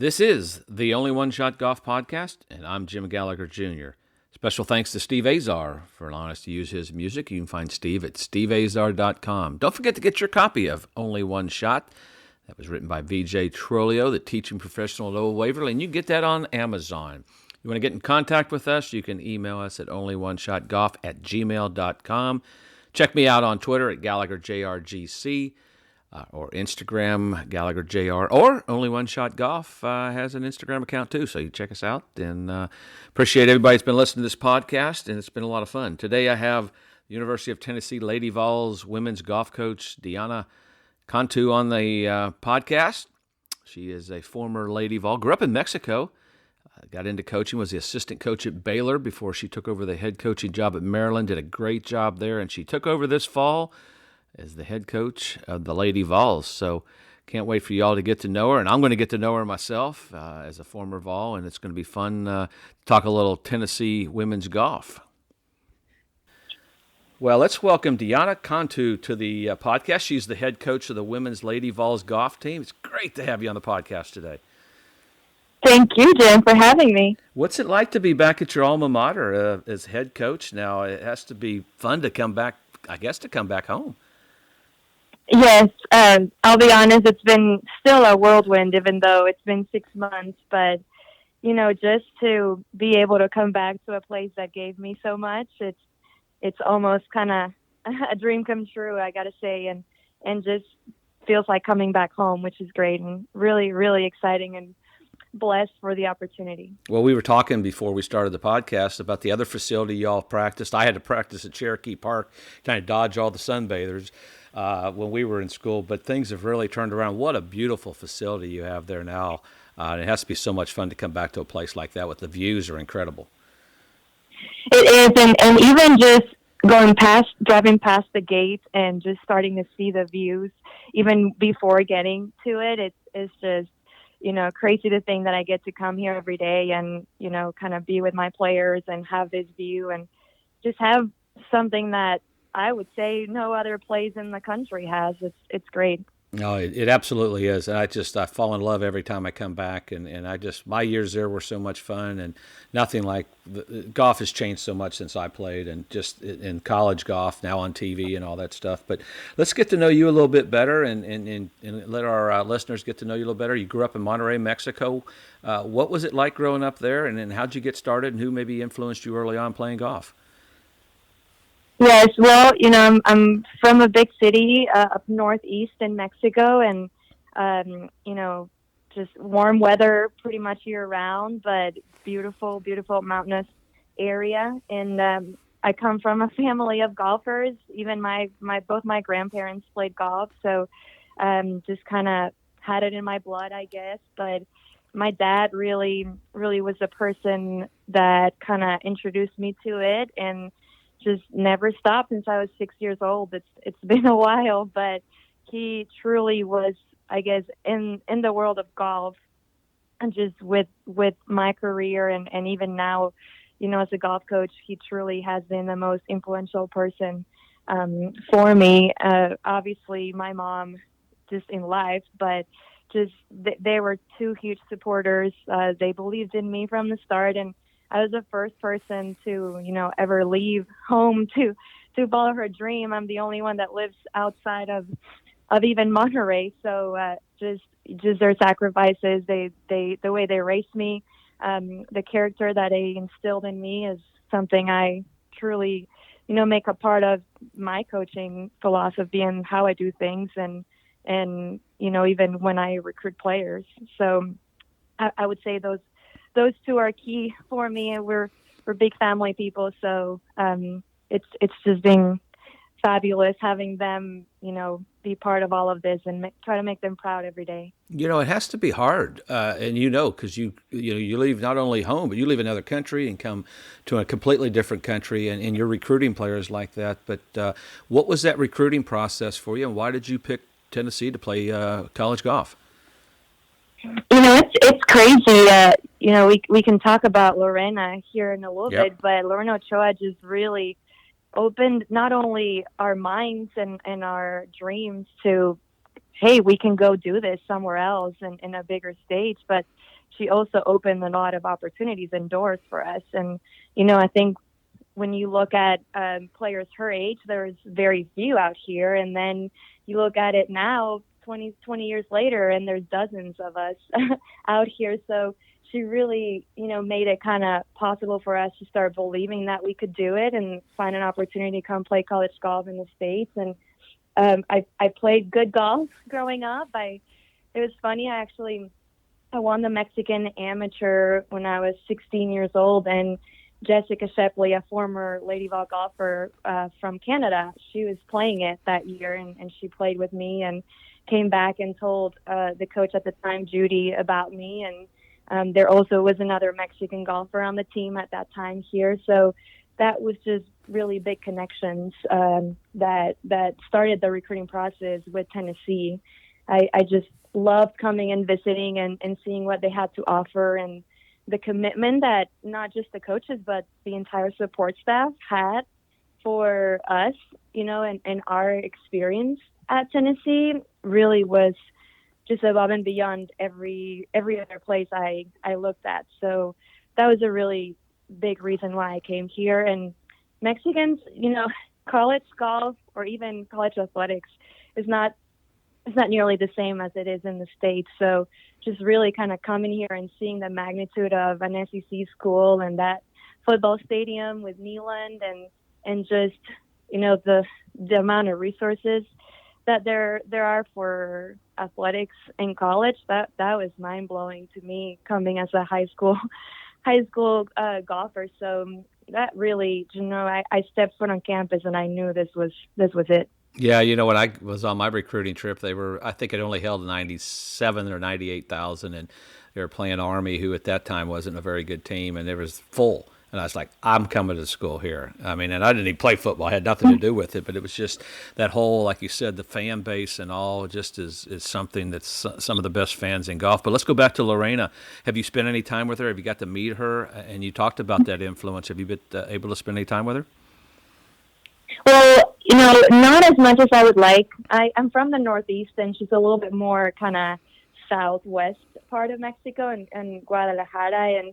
This is the Only One Shot Golf Podcast, and I'm Jim Gallagher Jr. Special thanks to Steve Azar for allowing us to use his music. You can find Steve at steveazar.com. Don't forget to get your copy of Only One Shot. That was written by VJ Trolio, the teaching professional at Old Waverly, and you can get that on Amazon. You want to get in contact with us, you can email us at onlyoneshotgolf@gmail.com. Check me out on Twitter at GallagherJRGC. Or Instagram, Gallagher JR, or Only One Shot Golf has an Instagram account too, so you check us out. And appreciate everybody that's been listening to this podcast, and it's been a lot of fun. Today I have the University of Tennessee Lady Vols women's golf coach Diana Cantu on the podcast. She is a former Lady Vol, grew up in Mexico, got into coaching, was the assistant coach at Baylor before she took over the head coaching job at Maryland, did a great job there, and she took over this fall as the head coach of the Lady Vols. So can't wait for y'all to get to know her, and I'm going to get to know her myself as a former Vol, and it's going to be fun to talk a little Tennessee women's golf. Well, let's welcome Diana Cantu to the podcast. She's the head coach of the women's Lady Vols golf team. It's great to have you on the podcast today. Thank you, Jim, for having me. What's it like to be back at your alma mater as head coach now? It has to be fun to come back, I guess, to come back home. Yes, I'll be honest, it's been still a whirlwind, even though it's been 6 months. But, you know, just to be able to come back to a place that gave me so much, it's almost kind of a dream come true, I got to say, and just feels like coming back home, which is great and really, really exciting and blessed for the opportunity. Well, we were talking before we started the podcast about the other facility y'all practiced. I had to practice at Cherokee Park, trying to dodge all the sunbathers when we were in school, but things have really turned around. What a beautiful facility you have there now. It has to be so much fun to come back to a place like that with the views are incredible. It is, and even just driving past the gate and just starting to see the views, even before getting to it, it's just, you know, crazy to think that I get to come here every day and, you know, kind of be with my players and have this view and just have something that I would say no other place in the country has. It's great. No, it absolutely is. And I fall in love every time I come back. And my years there were so much fun, and nothing like golf has changed so much since I played, and just in college golf, now on TV and all that stuff. But let's get to know you a little bit better and let our listeners get to know you a little better. You grew up in Monterey, Mexico. What was it like growing up there, and how'd you get started, and who maybe influenced you early on playing golf? Yes, well, you know, I'm from a big city up northeast in Mexico, and, you know, just warm weather pretty much year-round, but beautiful, beautiful mountainous area. And I come from a family of golfers. Even both my grandparents played golf, so just kind of had it in my blood, I guess. But my dad really, really was the person that kind of introduced me to it, and just never stopped since I was 6 years old. It's been a while, but he truly was, I guess, in the world of golf, and just with my career and even now, you know, as a golf coach, he truly has been the most influential person for me. Obviously, my mom, just in life, but just they were two huge supporters. They believed in me from the start, and I was the first person to, you know, ever leave home to follow her dream. I'm the only one that lives outside of even Monterey. So just their sacrifices, the way they raised me, the character that they instilled in me is something I truly, you know, make a part of my coaching philosophy and how I do things, and you know, even when I recruit players. So I would say those two are key for me, and we're big family people. So it's just been fabulous having them, you know, be part of all of this and try to make them proud every day. You know, it has to be hard, and you know, because you leave not only home, but you leave another country and come to a completely different country, and you're recruiting players like that. But what was that recruiting process for you, and why did you pick Tennessee to play college golf? You know, it's crazy. You know, we can talk about Lorena here in a little bit, but Lorena Ochoa just really opened not only our minds and our dreams to hey, we can go do this somewhere else and in a bigger stage. But she also opened a lot of opportunities and doors for us. And, I think when you look at players her age, there's very few out here. And then you look at it now, 20 years later, and there's dozens of us out here. So she really, made it kind of possible for us to start believing that we could do it and find an opportunity to come play college golf in the States. And I played good golf growing up. It was funny. I won the Mexican Amateur when I was 16 years old, and Jessica Shepley, a former Lady Vols golfer from Canada, she was playing it that year, and she played with me and came back and told the coach at the time, Judy, about me. And there also was another Mexican golfer on the team at that time here. So that was just really big connections that started the recruiting process with Tennessee. I just loved coming and visiting and seeing what they had to offer, and the commitment that not just the coaches but the entire support staff had for us, and our experience at Tennessee really was just above and beyond every other place I looked at. So that was a really big reason why I came here. And Mexicans, college golf or even college athletics is not nearly the same as it is in the States. So just really kind of coming here and seeing the magnitude of an SEC school and that football stadium with Neyland and just, the amount of resources that there are for athletics in college, that was mind blowing to me coming as a high school golfer. So that really, I stepped foot on campus and I knew this was it. Yeah, when I was on my recruiting trip, I think it only held 97 or 98,000, and they were playing Army, who at that time wasn't a very good team, and it was full. And I was like, I'm coming to school here. I mean, and I didn't even play football. I had nothing to do with it, but it was just that whole, like you said, the fan base and all just is something that's some of the best fans in golf. But let's go back to Lorena. Have you spent any time with her? Have you got to meet her? And you talked about that influence. Have you been able to spend any time with her? Well, not as much as I would like. I'm from the Northeast, and she's a little bit more kind of southwest part of Mexico and Guadalajara.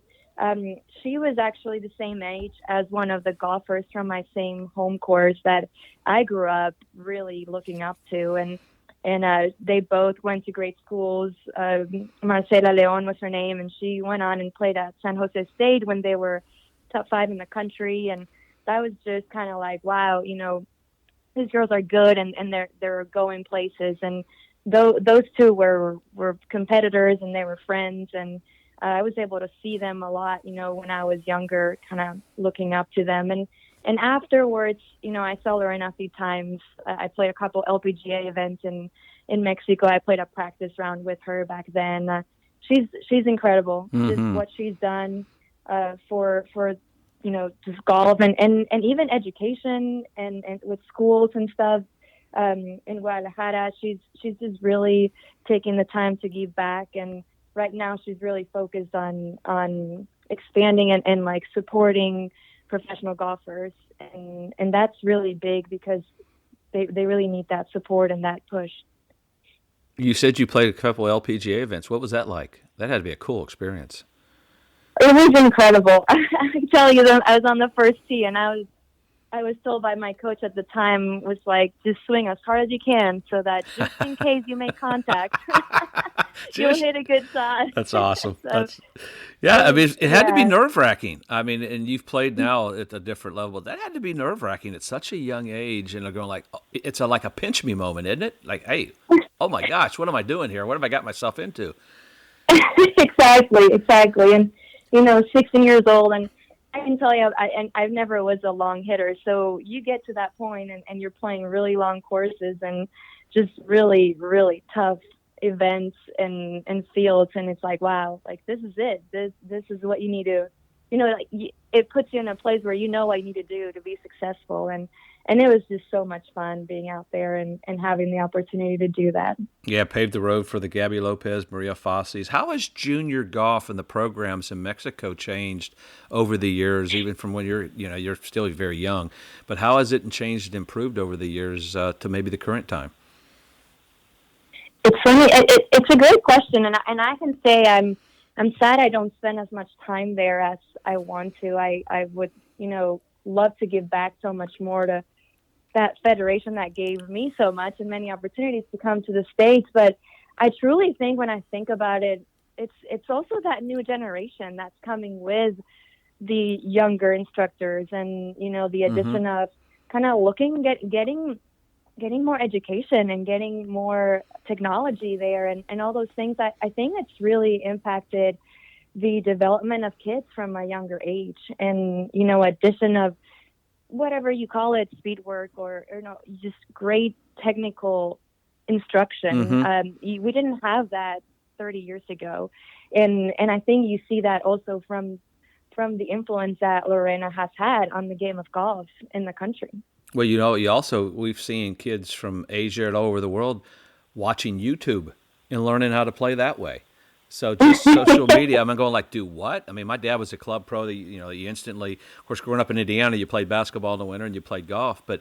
And she was actually the same age as one of the golfers from my same home course that I grew up really looking up to. And they both went to great schools. Marcela Leon was her name, and she went on and played at San Jose State when they were top 5 in the country. And that was just kind of like, wow, these girls are good and they're going places. And those two were competitors and they were friends. And I was able to see them a lot, when I was younger, kind of looking up to them. And afterwards, I saw Lorena a few times. I played a couple LPGA events in Mexico. I played a practice round with her back then. She's incredible. Mm-hmm. Just what she's done for just golf and even education and with schools and stuff in Guadalajara. She's just really taking the time to give back, and right now she's really focused on expanding and like supporting professional golfers, and that's really big because they really need that support and that push. You said you played a couple LPGA events. What was that like? That had to be a cool experience. It was incredible. I can tell you that I was on the first tee, and I was told by my coach at the time, was like, just swing as hard as you can so that just in case you make contact, you'll hit a good shot. That's awesome. I mean, it had to be nerve-wracking. I mean, and you've played now at a different level. That had to be nerve-wracking at such a young age, and they're going like, it's like a pinch me moment, isn't it? Like, hey, oh my gosh, what am I doing here? What have I got myself into? Exactly. And 16 years old, and I can tell you, I never was a long hitter. So you get to that point and you're playing really long courses and just really, really tough events and fields. And it's like, wow, like this is it. This is what you need to, it puts you in a place where you know what you need to do to be successful. And it was just so much fun being out there and having the opportunity to do that. Yeah, paved the road for the Gabby Lopez, Maria Fossies. How has junior golf and the programs in Mexico changed over the years, even from when you're still very young? But how has it changed and improved over the years to maybe the current time? It's funny. It's a great question, and I can say I'm sad I don't spend as much time there as I want to. I would, love to give back so much more to that federation that gave me so much and many opportunities to come to the States. But I truly think when I think about it, it's also that new generation that's coming with the younger instructors, and the Mm-hmm. addition of kind of getting more education and getting more technology there, and all those things. I think it's really impacted the development of kids from a younger age, and addition of whatever you call it, speed work, or no, just great technical instruction. Mm-hmm. We didn't have that 30 years ago, and I think you see that also from the influence that Lorena has had on the game of golf in the country. Well, we've seen kids from Asia and all over the world watching YouTube and learning how to play that way. So just social media. I'm going like, do what? I mean, my dad was a club pro. That you instantly, of course, growing up in Indiana, you played basketball in the winter and you played golf. But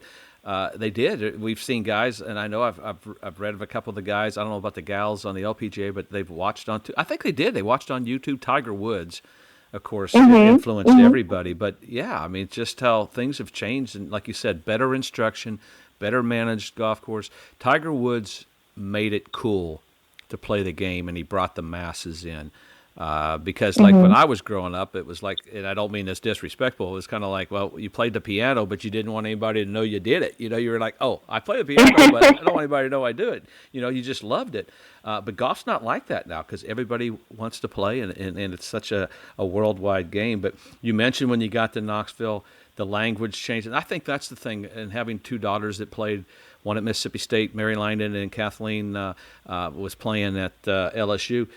they did. We've seen guys, and I know I've read of a couple of the guys. I don't know about the gals on the LPGA, but they've watched on. I think they did. They watched on YouTube. Tiger Woods, of course, Mm-hmm. influenced Mm-hmm. everybody. But yeah, I mean, just how things have changed, and like you said, better instruction, better managed golf course. Tiger Woods made it cool to play the game, and he brought the masses in. Because like when Mm-hmm. I was growing up, it was like, and I don't mean this disrespectful. It was kind of like, well, you played the piano, but you didn't want anybody to know you did it. You were like, oh, I play the piano, but I don't want anybody to know I do it. You just loved it. But golf's not like that now because everybody wants to play, and it's such a worldwide game. But you mentioned when you got to Knoxville, the language changed, and I think that's the thing. And having two daughters that played, one at Mississippi State, Mary Langdon, and Kathleen was playing at LSU.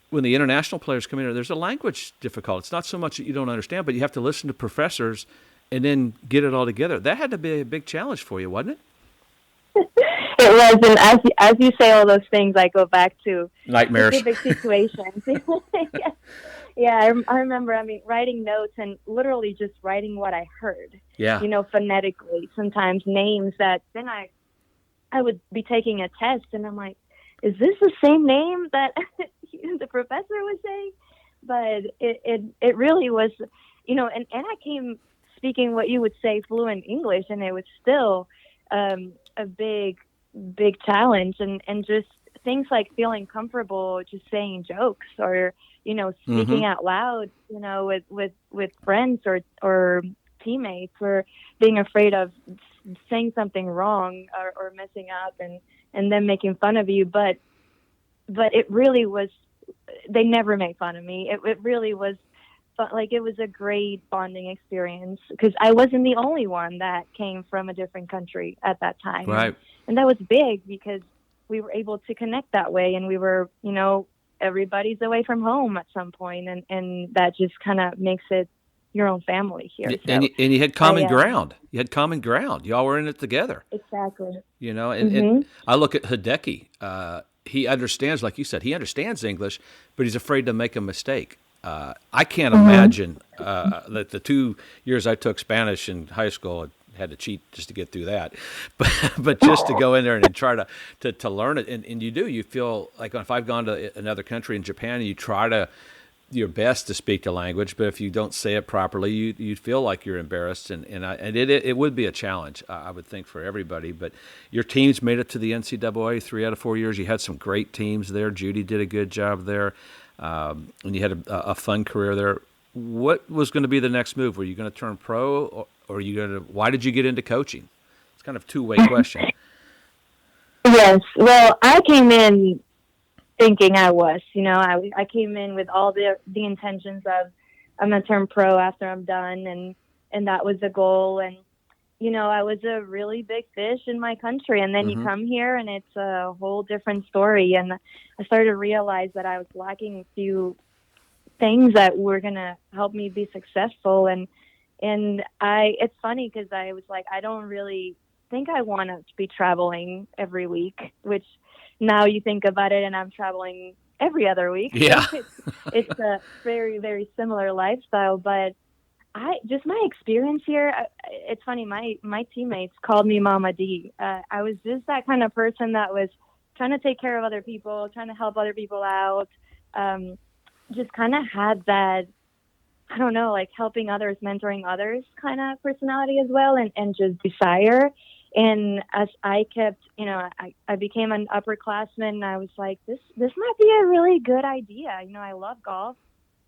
When the international players come in, there's a language difficulty. It's not so much that you don't understand, but you have to listen to professors and then get it all together. That had to be a big challenge for you, wasn't it? It was, and as you say all those things, I go back to Nightmares. specific situations. Yeah, yeah, I remember. I mean, writing notes and literally just writing what I heard. Yeah. Phonetically. Sometimes names that then I would be taking a test, and I'm like, is this the same name that the professor was saying? But it really was, and I came speaking what you would say fluent English, and it was still a big challenge, and just things like feeling comfortable just saying jokes, or Mm-hmm. speaking out loud, with friends or teammates, or being afraid of saying something wrong, or messing up, and then making fun of you. But it really was, they never made fun of me. It really was fun. Like, it was a great bonding experience because I wasn't the only one that came from a different country at that time, and Right. and that was big because we were able to connect that way, and we were, everybody's away from home at some point, and that just kind of makes it your own family here. And So you had I common ground. You had common ground. Y'all were in it together. exactly. And Mhm. I look at Hideki. He understands, like you said, he understands English, but he's afraid to make a mistake. I can't Mhm. imagine that the 2 years I took Spanish in high school, I had to cheat just to get through that, but just to go in there and try to learn it, and you feel like if I've gone to another country in Japan, you try to your best to speak the language, but if you don't say it properly, you feel like you're embarrassed, and it would be a challenge, I would think, for everybody. But your teams made it to the NCAA 3 out of 4 years. You had some great teams there. Judy did a good job there, and you had a fun career there. What was going to be the next move? Were you going to turn pro, or are you going to? Why did you get into coaching? It's kind of a two-way question. Yes. Well, I came in thinking I was. I came in with all the intentions of I'm gonna turn pro after I'm done, and that was the goal. And I was a really big fish in my country, and then you Mm-hmm. come here, and it's a whole different story. And I started to realize that I was lacking a few things that were gonna help me be successful. And it's funny because I was like, I don't really think I want to be traveling every week, which now you think about it, and I'm traveling every other week. So Yeah. it's a very, very similar lifestyle. But just my experience here, it's funny. My teammates called me Mama D. I was just that kind of person that was trying to take care of other people, trying to help other people out. Just kind of had that, I don't know, like helping others, mentoring others kind of personality as well, and just desire. And as I kept, I became an upperclassman, and I was like, this might be a really good idea. I love golf.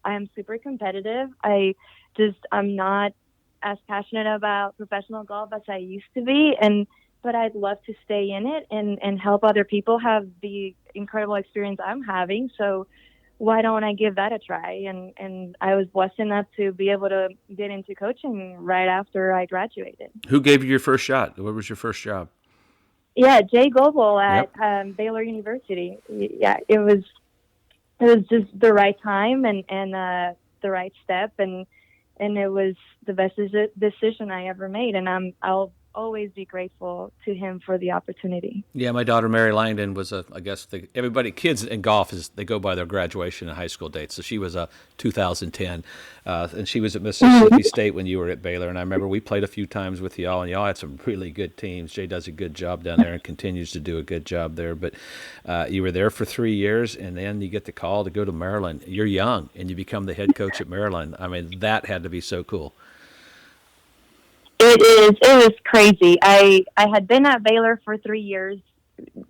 I am super competitive. I'm not as passionate about professional golf as I used to be, but I'd love to stay in it and help other people have the incredible experience I'm having. So why don't I give that a try? And I was blessed enough to be able to get into coaching right after I graduated. Who gave you your first shot? What was your first job? Yeah, Jay Goebel at Yep. Baylor University. Yeah, it was just the right time and the right step, and it was the best decision I ever made, and I'll always be grateful to him for the opportunity. Yeah, my daughter Mary Langdon was I guess kids in golf they go by their graduation and high school dates. So she was a 2010, and she was at Mississippi State when you were at Baylor. And I remember we played a few times with y'all, and y'all had some really good teams. Jay does a good job down there and continues to do a good job there. But you were there for 3 years, and then you get the call to go to Maryland. You're young, and you become the head coach at Maryland. I mean, that had to be so cool. It was crazy. I had been at Baylor for 3 years.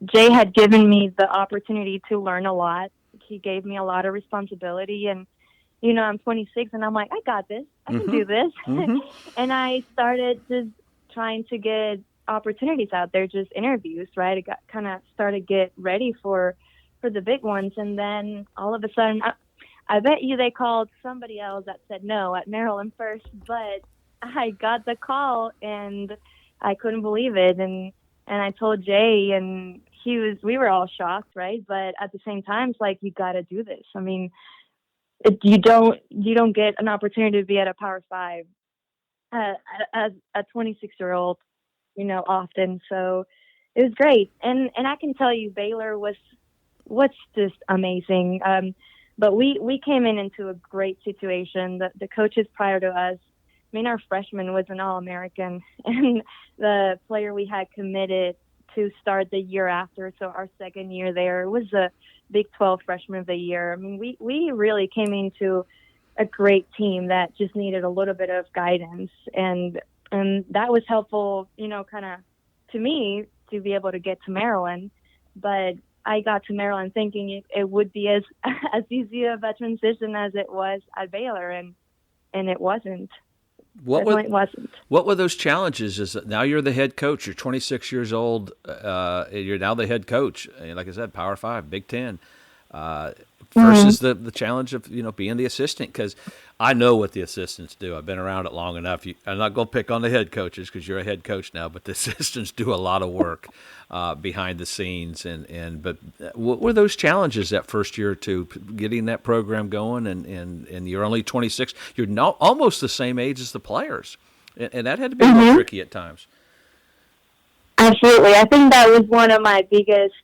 Jay had given me the opportunity to learn a lot. He gave me a lot of responsibility, and I'm 26 and I'm like, I got this. I can do this. And I started just trying to get opportunities out there, just interviews, right? I kind of started get ready for the big ones, and then all of a sudden, I bet you they called somebody else that said no at Maryland first, but I got the call and I couldn't believe it. And I told Jay, and we were all shocked, right? But at the same time, it's like, you got to do this. I mean, you don't get an opportunity to be at a Power Five as a 26-year-old, often. So it was great. And I can tell you, Baylor was just amazing. But we came into a great situation. The coaches prior to us, I mean, our freshman was an All-American, and the player we had committed to start the year after, so our second year there, was a Big 12 Freshman of the Year. I mean, we really came into a great team that just needed a little bit of guidance, and that was helpful, kind of to me to be able to get to Maryland. But I got to Maryland thinking it would be as easy of a transition as it was at Baylor, and it wasn't. What were those challenges? Is that now you're the head coach? You're 26 years old. You're now the head coach. And like I said, Power Five, Big Ten. Versus the challenge of being the assistant, because I know what the assistants do. I've been around it long enough. I'm not going to pick on the head coaches because you're a head coach now, but the assistants do a lot of work behind the scenes. But what were those challenges that first year or two, getting that program going? And you're only 26. You're not almost the same age as the players, and that had to be a little tricky at times. Absolutely, I think that was one of my biggest.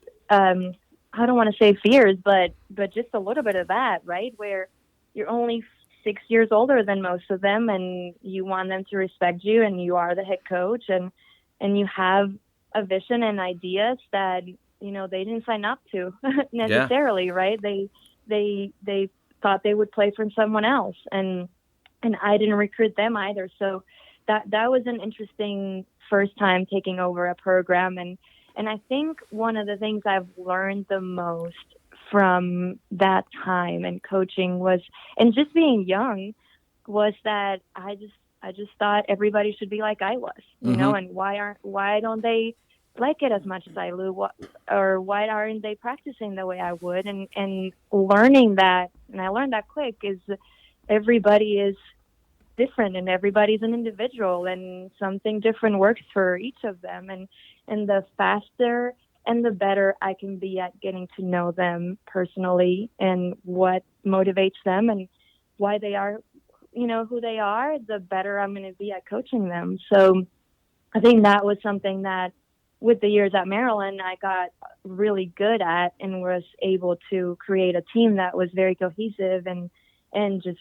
I don't want to say fears, but just a little bit of that, right? Where you're only 6 years older than most of them, and you want them to respect you, and you are the head coach, and you have a vision and ideas that they didn't sign up to necessarily, right? They thought they would play for someone else, and I didn't recruit them either. So that was an interesting first time taking over a program, and I think one of the things I've learned the most from that time and coaching and just being young, was that I just thought everybody should be like I was, and why don't they like it as much as I do, or why aren't they practicing the way I would? And learning that, and I learned that quick, is everybody is different and everybody's an individual, and something different works for each of them, and the faster and the better I can be at getting to know them personally and what motivates them and why they are who they are, the better I'm going to be at coaching them. So I think that was something that with the years at Maryland I got really good at, and was able to create a team that was very cohesive and just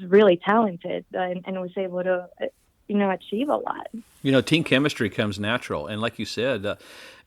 really talented, and was able to achieve a lot. Team chemistry comes natural, and like you said,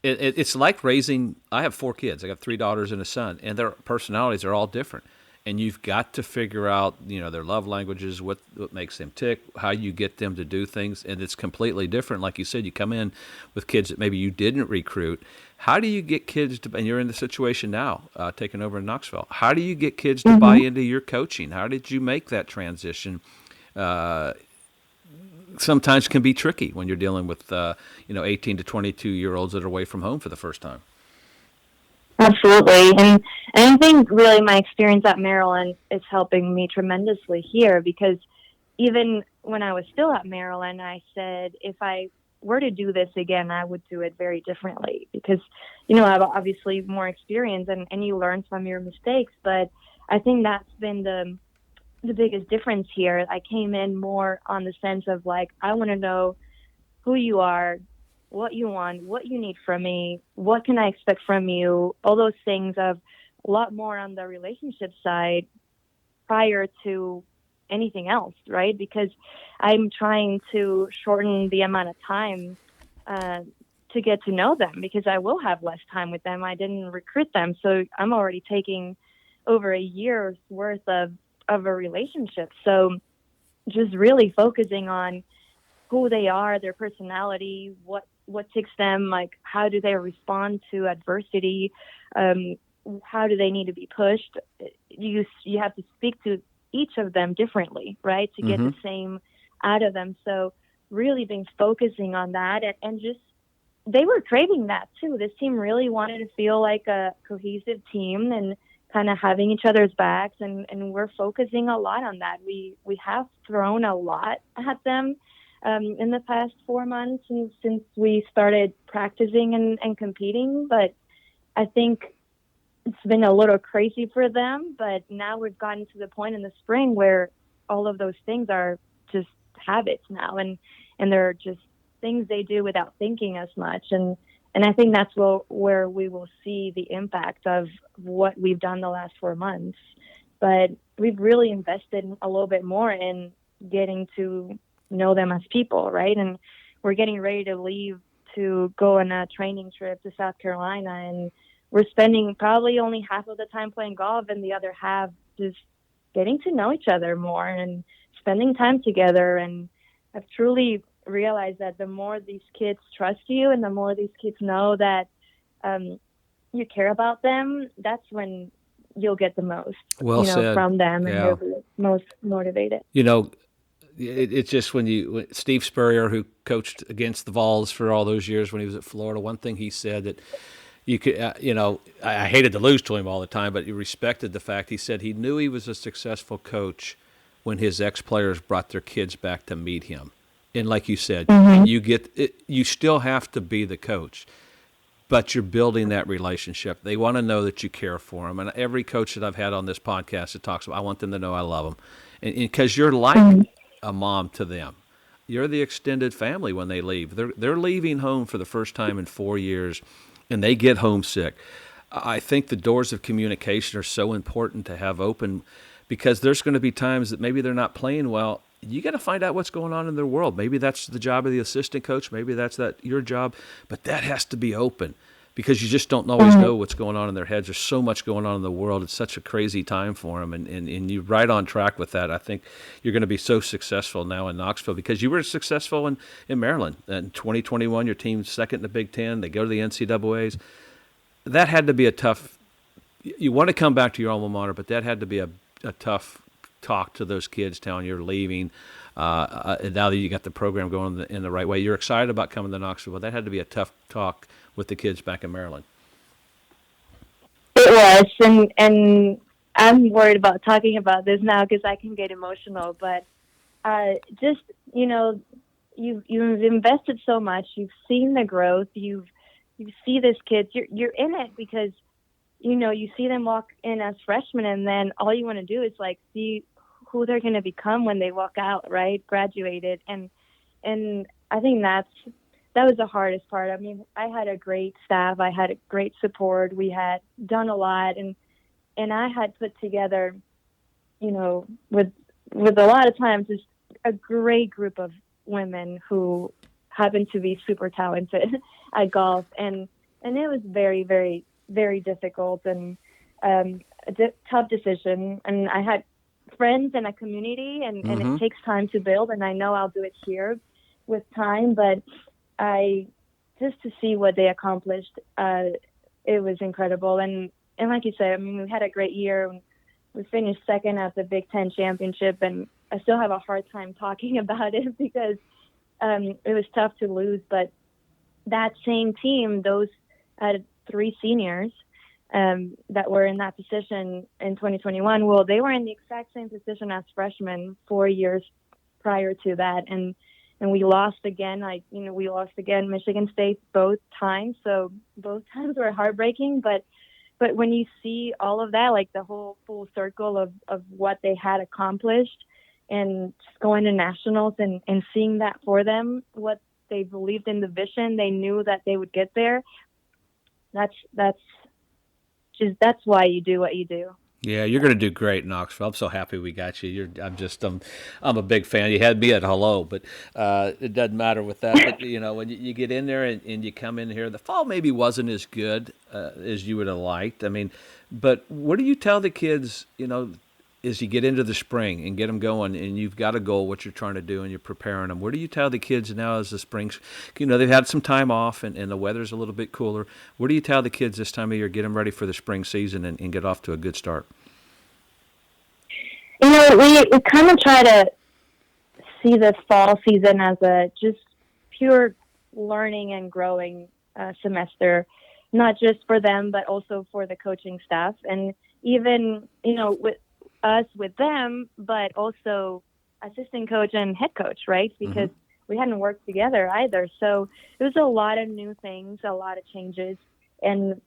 It's like raising. I have 4 kids. I got 3 daughters and a son, and their personalities are all different. And you've got to figure out, their love languages, what makes them tick, how you get them to do things, and it's completely different. Like you said, you come in with kids that maybe you didn't recruit. How do you get kids to? And you're in the situation now, taking over in Knoxville. How do you get kids to buy into your coaching? How did you make that transition? Sometimes can be tricky when you're dealing with 18 to 22-year-olds that are away from home for the first time. Absolutely. And I think really my experience at Maryland is helping me tremendously here, because even when I was still at Maryland, I said if I were to do this again, I would do it very differently, because, I have obviously more experience and you learn from your mistakes. But I think that's been the biggest difference here. I came in more on the sense of like, I want to know who you are, what you want, what you need from me, what can I expect from you, all those things, of a lot more on the relationship side prior to anything else, right? Because I'm trying to shorten the amount of time to get to know them, because I will have less time with them. I didn't recruit them, so I'm already taking over a year's worth of a relationship. So just really focusing on who they are, their personality, what ticks them, like how do they respond to adversity, how do they need to be pushed. You have to speak to each of them differently, right, to get the same out of them. So really been focusing on that, and just they were craving that too. This team really wanted to feel like a cohesive team and kind of having each other's backs, and we're focusing a lot on that. We have thrown a lot at them in the past 4 months since we started practicing and competing. But I think it's been a little crazy for them. But now we've gotten to the point in the spring where all of those things are just habits now, and they're just things they do without thinking as much. And I think that's where we will see the impact of what we've done the last 4 months. But we've really invested a little bit more in getting to know them as people, right? And we're getting ready to leave to go on a training trip to South Carolina, and we're spending probably only half of the time playing golf and the other half just getting to know each other more and spending time together. And I've truly realized that the more these kids trust you and the more these kids know that you care about them, that's when you'll get the most said. From them, and Yeah. they're the most motivated. It's just when Steve Spurrier, who coached against the Vols for all those years when he was at Florida, one thing he said that you could, I hated to lose to him all the time, but he respected the fact. He said he knew he was a successful coach when his ex-players brought their kids back to meet him. And like you said, you still have to be the coach, but you're building that relationship. They want to know that you care for them. And every coach that I've had on this podcast that talks about, I want them to know I love them. And because you're like a mom to them. You're the extended family when they leave. They're leaving home for the first time in 4 years, and they get homesick. I think the doors of communication are so important to have open, because there's going to be times that maybe they're not playing well. You got to find out what's going on in their world. Maybe that's the job of the assistant coach. Maybe that's your job, but that has to be open, because you just don't always know what's going on in their heads. There's so much going on in the world. It's such a crazy time for them, and you're right on track with that. I think you're going to be so successful now in Knoxville, because you were successful in Maryland. In 2021, your team's second in the Big Ten. They go to the NCAAs. That had to be a tough – you want to come back to your alma mater, but that had to be a tough talk to those kids telling you're leaving. Now that you got the program going in the right way, you're excited about coming to Knoxville, but that had to be a tough talk with the kids back in Maryland. It was, and I'm worried about talking about this now because I can get emotional. But just you've invested so much. You've seen the growth. You see this kids. You're in it because you see them walk in as freshmen, and then all you want to do is like see who they're going to become when they walk out, right? Graduated, and I think that was the hardest part. I mean, I had a great staff. I had a great support. We had done a lot, and I had put together, with a lot of times, just a great group of women who happen to be super talented at golf. And and it was very, very, very difficult and tough decision. And I had friends and a community, and it Mm-hmm. takes time to build. And I know I'll do it here with time, but I just to see what they accomplished, it was incredible. And like you said, I mean, we had a great year. We finished second at the Big Ten championship, and I still have a hard time talking about it because it was tough to lose. But that same team, those had three seniors that were in that position in 2021. Well, they were in the exact same position as freshmen 4 years prior to that, and we lost again. We lost again Michigan State both times, so both times were heartbreaking. But when you see all of that, like the whole full circle of what they had accomplished, and just going to nationals and seeing that for them, what they believed in the vision, they knew that they would get there. That's why you do what you do. Yeah, you're going to do great in Knoxville. I'm so happy we got you. I'm a big fan. You had me at hello, but it doesn't matter with that. But when you get in there and you come in here, the fall maybe wasn't as good as you would have liked. I mean, but what do you tell the kids? As you get into the spring and get them going, and you've got a goal, what you're trying to do, and you're preparing them. What do you tell the kids now as the spring's, they've had some time off and the weather's a little bit cooler. What do you tell the kids this time of year, get them ready for the spring season and get off to a good start? We kind of try to see the fall season as a just pure learning and growing semester, not just for them, but also for the coaching staff. And even, with us with them, but also assistant coach and head coach, right? Because we hadn't worked together either. So it was a lot of new things, a lot of changes. And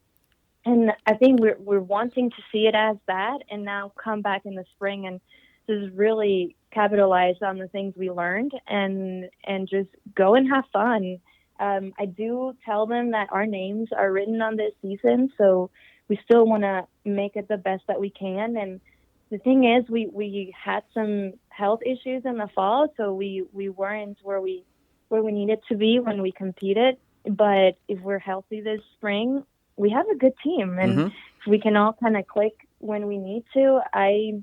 I think we're wanting to see it as that, and now come back in the spring and just really capitalize on the things we learned and just go and have fun. I do tell them that our names are written on this season, so we still want to make it the best that we can. And the thing is, we had some health issues in the fall, so we weren't where we needed to be when we competed. But if we're healthy this spring, we have a good team, and if we can all kind of click when we need to, I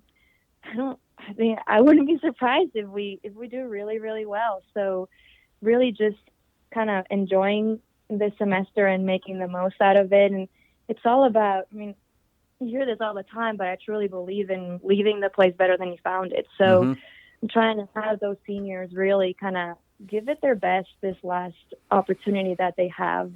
wouldn't be surprised if we do really, really well. So really just kind of enjoying this semester and making the most out of it. And it's all about, you hear this all the time, but I truly believe in leaving the place better than you found it. So I'm trying to have those seniors really kind of give it their best this last opportunity that they have.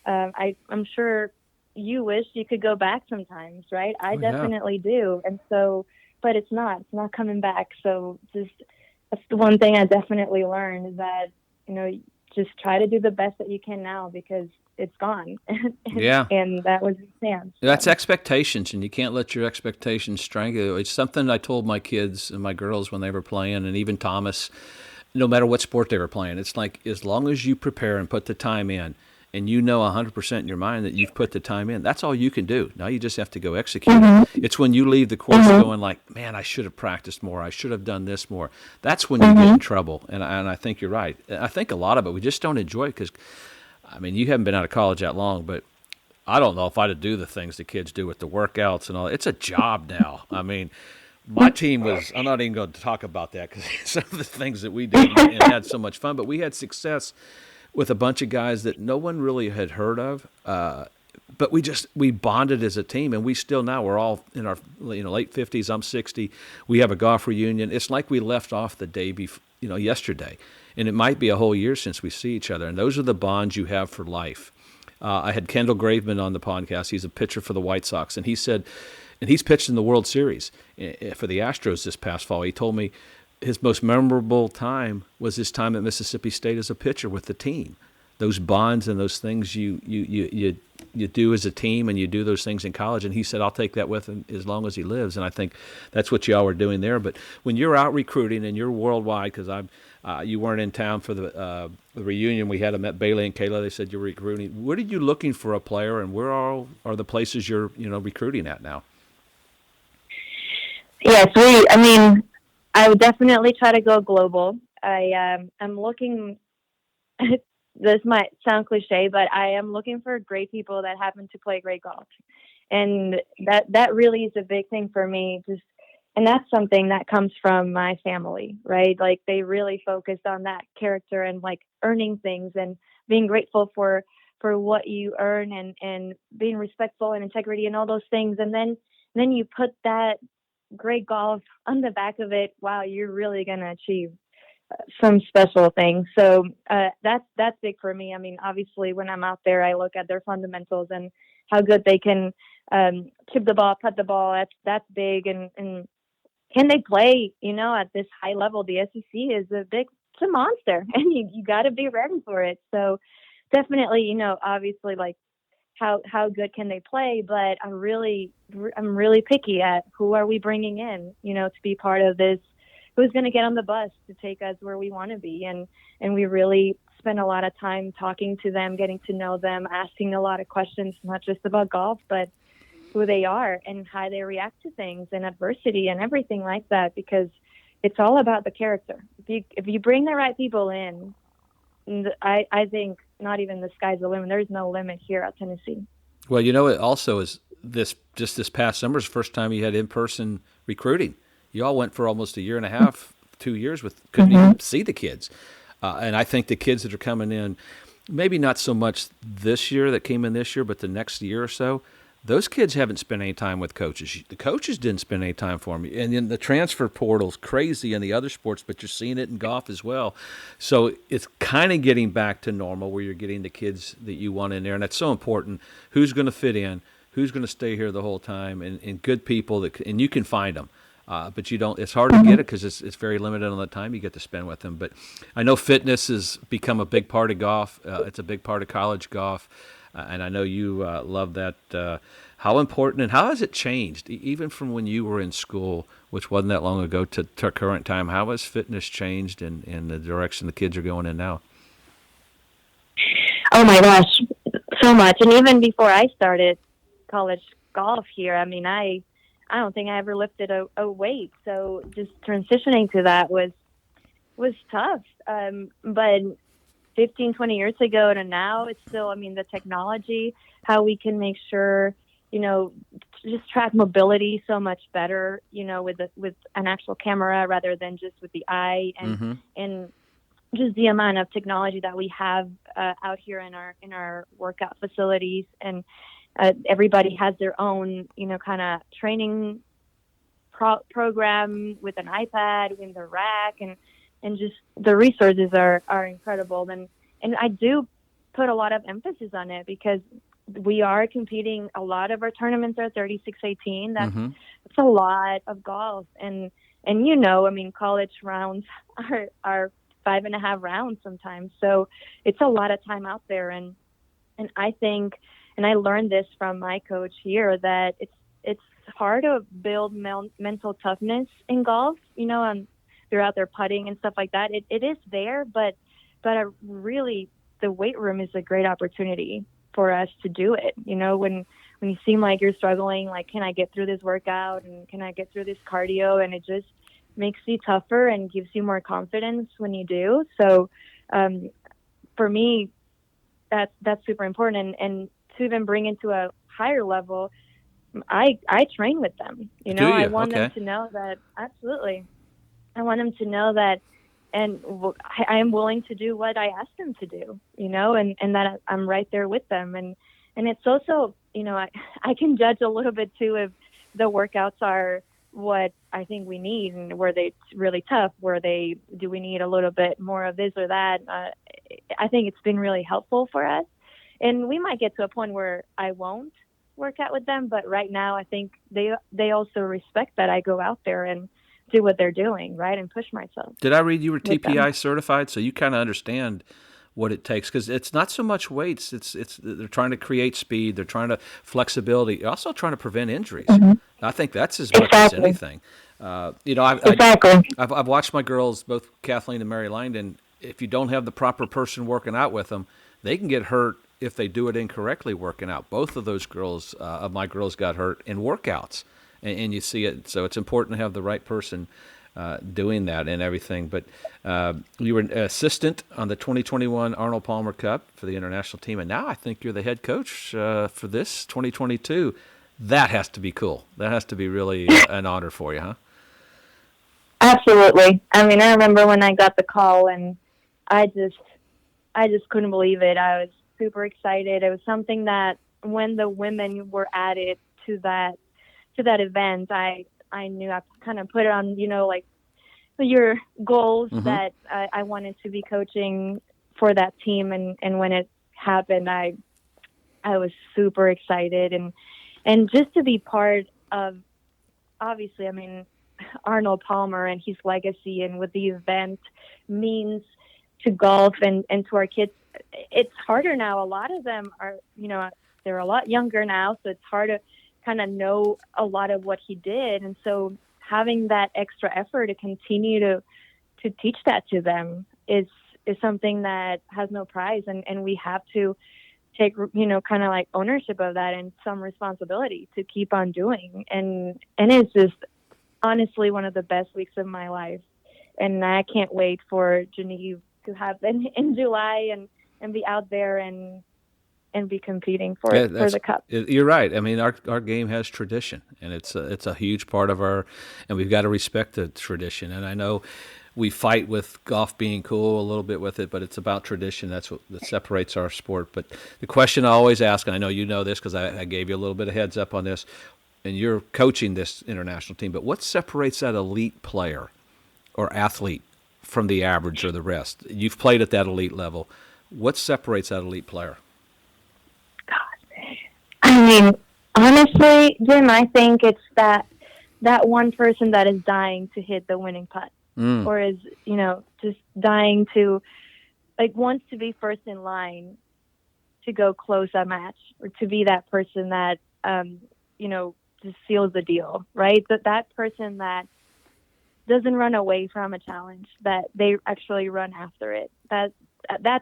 I'm sure you wish you could go back sometimes, right? I definitely do. And so, but it's not coming back. So that's the one thing I definitely learned is that, just try to do the best that you can now because it's gone. And that was the chance. That's expectations, and you can't let your expectations strangle you. It's something I told my kids and my girls when they were playing, and even Thomas, no matter what sport they were playing. It's like, as long as you prepare and put the time in, and 100% in your mind that you've put the time in, that's all you can do. Now you just have to go execute it. It's when you leave the course going like, man, I should have practiced more. I should have done this more. That's when you get in trouble. And I think you're right. I think a lot of it, we just don't enjoy it because, you haven't been out of college that long, but I don't know if I'd do the things the kids do with the workouts and all. It's a job now. My team was, I'm not even going to talk about that because some of the things that we did and had so much fun, but we had success with a bunch of guys that no one really had heard of. But we bonded as a team, and we're all in our late 50s. I'm 60. We have a golf reunion. It's like we left off the day before, yesterday. And it might be a whole year since we see each other. And those are the bonds you have for life. I had Kendall Graveman on the podcast. He's a pitcher for the White Sox, and he said, and he's pitched in the World Series for the Astros this past fall. He told me his most memorable time was his time at Mississippi State as a pitcher with the team. Those bonds and those things you do as a team, and you do those things in college. And he said, I'll take that with him as long as he lives. And I think that's what y'all are doing there. But when you're out recruiting and you're worldwide, because you weren't in town for the reunion we had them at Baylor and Kayla. They said you're recruiting. What are you looking for a player, and where are the places you're recruiting at now? Yes, I would definitely try to go global. I'm looking this might sound cliche, but I am looking for great people that happen to play great golf. And that really is a big thing for me. And that's something that comes from my family, right? Like they really focused on that character and like earning things and being grateful for what you earn and being respectful and integrity and all those things. And then you put that great golf on the back of it. Wow, you're really going to achieve some special things. So that's big for me. I mean, obviously, when I'm out there, I look at their fundamentals and how good they can chip the ball, putt the ball. That's big. And can they play? At this high level, the SEC is it's a monster, and you got to be ready for it. So definitely, obviously, like how good can they play? But I'm really picky at who are we bringing in, to be part of this. Who's going to get on the bus to take us where we want to be? And we really spend a lot of time talking to them, getting to know them, asking a lot of questions, not just about golf, but who they are and how they react to things and adversity and everything like that, because it's all about the character. If you bring the right people in, I think not even the sky's the limit. There's no limit here at Tennessee. Well, it also is this past summer's first time you had in-person recruiting. You all went for almost a year and a half, 2 years couldn't even see the kids. And I think the kids that are coming in, maybe not so much this year that came in this year, but the next year or so, those kids haven't spent any time with coaches. The coaches didn't spend any time for them. And then the transfer portal's crazy in the other sports, but you're seeing it in golf as well. So it's kind of getting back to normal where you're getting the kids that you want in there. And that's so important. Who's going to fit in? Who's going to stay here the whole time? And good people, and you can find them. But you don't. It's hard to get it because it's very limited on the time you get to spend with them. But I know fitness has become a big part of golf. It's a big part of college golf, and I know you love that. How important and how has it changed, even from when you were in school, which wasn't that long ago, to current time? How has fitness changed in the direction the kids are going in now? Oh my gosh, so much. And even before I started college golf here, I mean, I don't think I ever lifted a weight. So just transitioning to that was tough. But 15, 20 years ago to now, it's still, I mean, the technology, how we can make sure, just track mobility so much better, with an actual camera rather than just with the eye and just the amount of technology that we have out here in our workout facilities. And everybody has their own, kind of training program with an iPad in the rack, and just the resources are incredible. And I do put a lot of emphasis on it because we are competing. A lot of our tournaments are 36-18. That's a lot of golf. And I mean, college rounds are 5.5 rounds sometimes. So it's a lot of time out there. And I think, and I learned this from my coach here, that it's hard to build mental toughness in golf, they're out there putting and stuff like that. It is there, but really the weight room is a great opportunity for us to do it. When you seem like you're struggling, like, can I get through this workout and can I get through this cardio? And it just makes you tougher and gives you more confidence when you do. So for me, that's super important. And to even bring into a higher level, I train with them. I want them to know that, absolutely. I want them to know that, and I am willing to do what I ask them to do, and that I'm right there with them. And it's also, I can judge a little bit too if the workouts are what I think we need, and were they really tough? Do we need a little bit more of this or that? I think it's been really helpful for us. And we might get to a point where I won't work out with them, but right now I think they also respect that I go out there and do what they're doing, right, and push myself. Did I read you were TPI certified, so you kind of understand what it takes? Because it's not so much weights; it's they're trying to create speed, they're trying to flexibility, also trying to prevent injuries. I think that's as much as anything. I've watched my girls, both Kathleen and Mary Langdon. If you don't have the proper person working out with them, they can get hurt if they do it incorrectly working out. Both of those girls, of my girls, got hurt in workouts, and you see it. So it's important to have the right person doing that and everything. But you were an assistant on the 2021 Arnold Palmer Cup for the international team, and now I think you're the head coach for this 2022. That has to be cool. That has to be really an honor for you, huh? Absolutely. I mean, I remember when I got the call, and I just couldn't believe it. I was super excited. It was something that when the women were added to that event, I knew I kind of put it on, like your goals that I wanted to be coaching for that team. And when it happened, I was super excited, and just to be part of, obviously, I mean, Arnold Palmer and his legacy and what the event means to golf and to our kids. It's harder now. A lot of them are, they're a lot younger now, so it's hard to kind of know a lot of what he did. And so having that extra effort to continue to teach that to them is something that has no price. And we have to take, kind of like ownership of that and some responsibility to keep on doing. And it's just honestly one of the best weeks of my life. And I can't wait for Geneve to happen in July and be out there and be competing for the cup. You're right. I mean, our game has tradition, and it's a huge part of and we've got to respect the tradition. And I know we fight with golf being cool a little bit with it, but it's about tradition. That's what that separates our sport. But the question I always ask, and I know you know this because I gave you a little bit of heads up on this, and you're coaching this international team, but what separates that elite player or athlete from the average or the rest? You've played at that elite level. What separates that elite player? I mean, honestly, Jim, I think it's that one person that is dying to hit the winning putt, or is, just dying to, wants to be first in line to go close a match, or to be that person that, just seals the deal, right? That person that doesn't run away from a challenge, that they actually run after it. That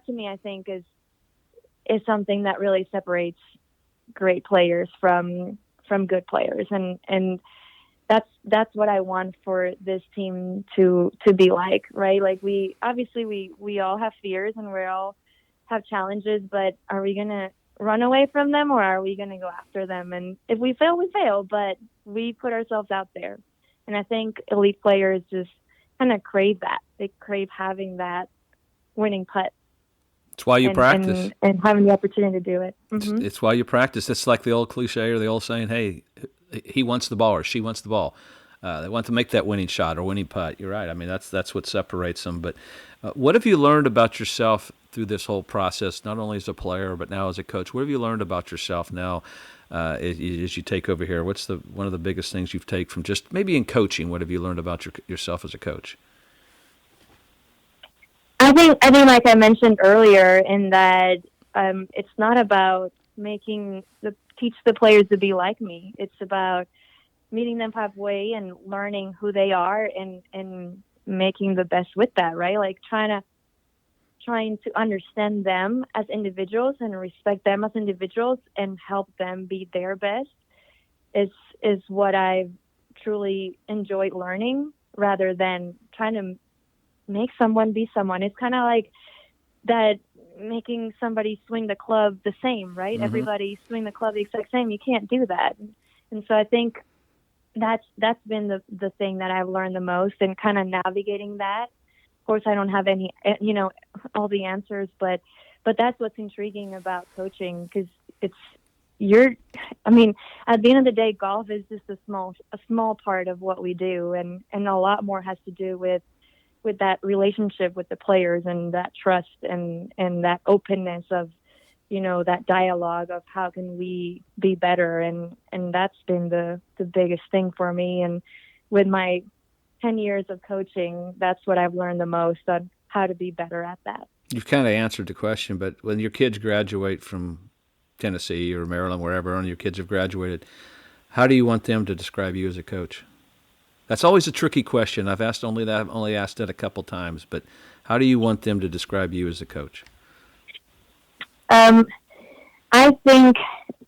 to me, I think is something that really separates great players from good players, and that's what I want for this team to be like, right? Like we all have fears and we all have challenges, but are we gonna run away from them, or are we gonna go after them? And if we fail, we fail, but we put ourselves out there. And I think elite players just kind of crave that. They crave having that winning putt. It's why you practice. And having the opportunity to do it. Mm-hmm. It's why you practice. It's like the old cliche or the old saying, hey, he wants the ball or she wants the ball. They want to make that winning shot or winning putt. You're right. I mean, that's what separates them. But what have you learned about yourself through this whole process, not only as a player but now as a coach? What have you learned about yourself now as you take over here? What's one of the biggest things you've taken from just maybe in coaching? What have you learned about yourself as a coach? I think like I mentioned earlier, in that it's not about teach the players to be like me. It's about meeting them halfway and learning who they are and making the best with that, right? Like trying to understand them as individuals and respect them as individuals and help them be their best is what I've truly enjoyed learning, rather than trying to make someone be someone. It's kind of like that, making somebody swing the club the same, right? Mm-hmm. Everybody swing the club the exact same. You can't do that. And so I think that's been the thing that I've learned the most, and kind of navigating that. Of course, I don't have any, all the answers, but that's what's intriguing about coaching, because at the end of the day, golf is just a small part of what we do, and a lot more has to do with that relationship with the players, and that trust and that openness of, that dialogue of how can we be better. And that's been the biggest thing for me. And with my 10 years of coaching, that's what I've learned the most on how to be better at that. You've kind of answered the question, but when your kids graduate from Tennessee or Maryland, wherever, and your kids have graduated, how do you want them to describe you as a coach? That's always a tricky question. I've only asked it a couple times, but how do you want them to describe you as a coach? I think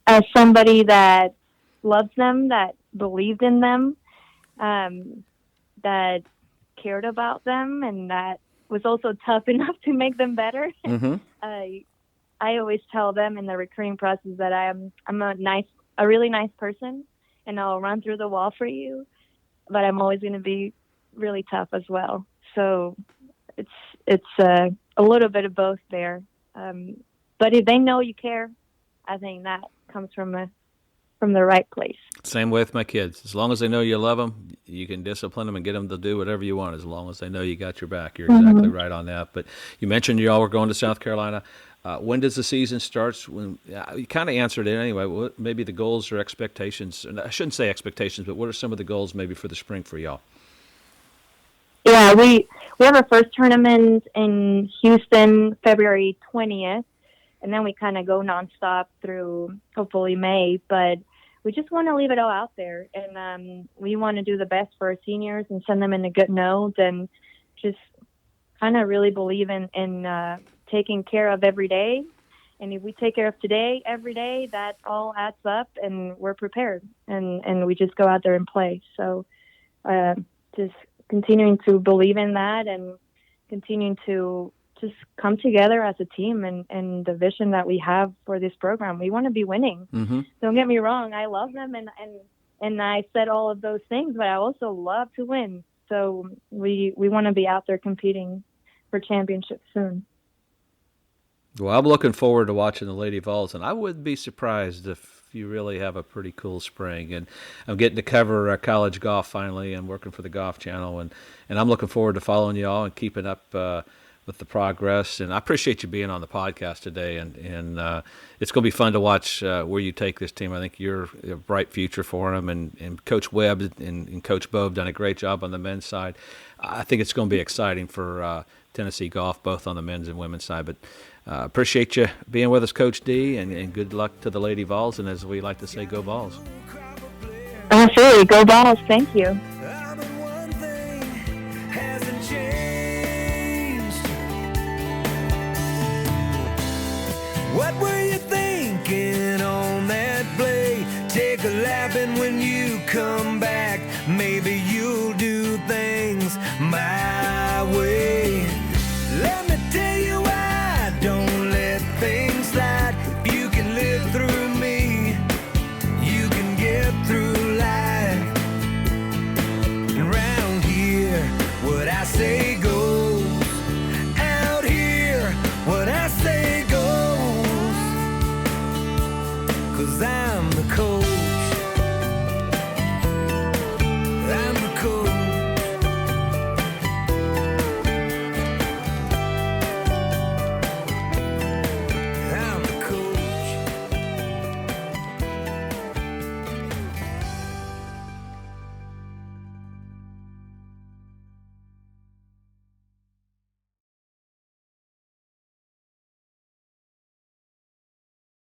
as somebody that loves them, that believed in them, that cared about them, and that was also tough enough to make them better. Mm-hmm. I always tell them in the recruiting process that I'm a really nice person, and I'll run through the wall for you, but I'm always going to be really tough as well. So it's a little bit of both there. But if they know you care, I think that comes from the right place. Same way with my kids. As long as they know you love them, you can discipline them and get them to do whatever you want. As long as they know you got your back, you're exactly right on that. But you mentioned you all were going to South Carolina. When does the season start? When you kind of answered it anyway. What maybe the goals or expectations? And I shouldn't say expectations, but what are some of the goals maybe for the spring for y'all? Yeah, we have our first tournament in Houston, February 20th, and then we kind of go nonstop through hopefully May. But we just want to leave it all out there, and we want to do the best for our seniors and send them in a good note, and just kind of really believe in taking care of every day. And if we take care of today, every day, that all adds up, and we're prepared, and we just go out there and play. So just continuing to believe in that and continuing to just come together as a team and the vision that we have for this program. We want to be winning. Mm-hmm. Don't get me wrong. I love them, and I said all of those things, but I also love to win. So we want to be out there competing for championships soon. Well, I'm looking forward to watching the Lady Vols, and I wouldn't be surprised if you really have a pretty cool spring. And I'm getting to cover college golf finally and working for the Golf Channel, and I'm looking forward to following you all and keeping up with the progress. And I appreciate you being on the podcast today, and it's going to be fun to watch where you take this team. I think you're a bright future for them, and Coach Webb and Coach Bo have done a great job on the men's side. I think it's going to be exciting for Tennessee golf, both on the men's and women's side. But appreciate you being with us, Coach D, and good luck to the Lady Vols, and as we like to say, go Vols. Absolutely, go Vols. Thank you. What were you thinking on that play? Take a lap, and when you come back, maybe you'll